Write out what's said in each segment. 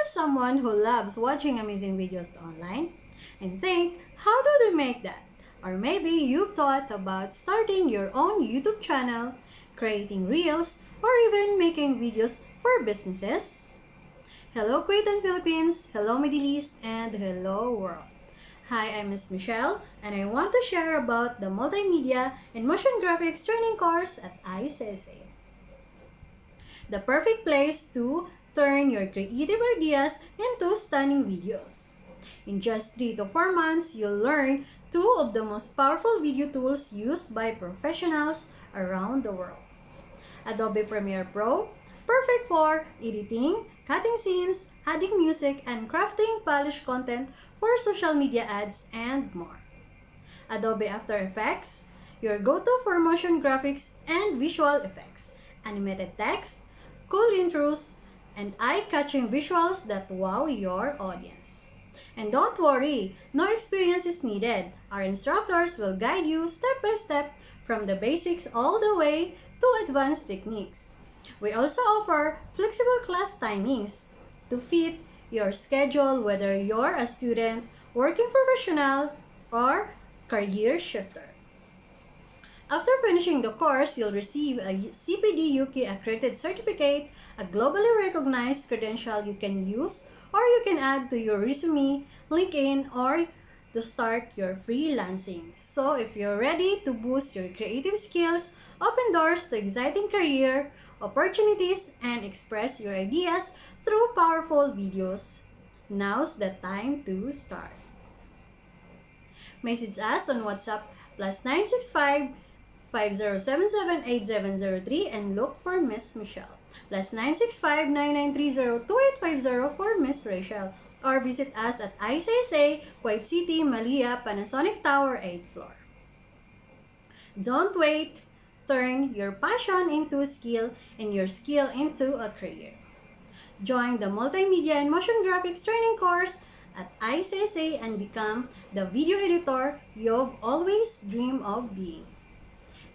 you're someone who loves watching amazing videos online and think, how do they make that? Or maybe you've thought about starting your own YouTube channel, creating reels, or even making videos for businesses? Hello Kuwait and Philippines, hello Middle East, and hello world. Hi, I'm Ms. Michelle, and I want to share about the Multimedia and Motion Graphics Training course at ICSA. The perfect place to turn your creative ideas into stunning videos. In just 3 to 4 months, you'll learn 2 of the most powerful video tools used by professionals around the world. Adobe Premiere Pro, perfect for editing, cutting scenes, adding music, and crafting polished content for social media ads and more. Adobe After Effects, your go-to for motion graphics and visual effects, animated text, cool intros, and eye-catching visuals that wow your audience. And don't worry, no experience is needed. Our instructors will guide you step by step from the basics all the way to advanced techniques. We also offer flexible class timings to fit your schedule, whether you're a student, working professional, or career shifter. After finishing the course, you'll receive a CPD UK accredited certificate, a globally recognized credential you can use or you can add to your resume, LinkedIn, or to start your freelancing. So if you're ready to boost your creative skills, open doors to exciting career opportunities, and express your ideas through powerful videos, now's the time to start. Message us on WhatsApp +965 5077-8703 and look for Miss Michelle. +965 9930-2850 for Miss Rachel. Or visit us at ICSA, Kuwait City, Malia, Panasonic Tower, 8th floor. Don't wait. Turn your passion into a skill and your skill into a career. Join the Multimedia and Motion Graphics Training course at ICSA and become the video editor you've always dreamed of being.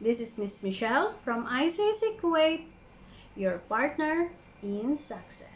This is Miss Michelle from ICSA Kuwait, your partner in success.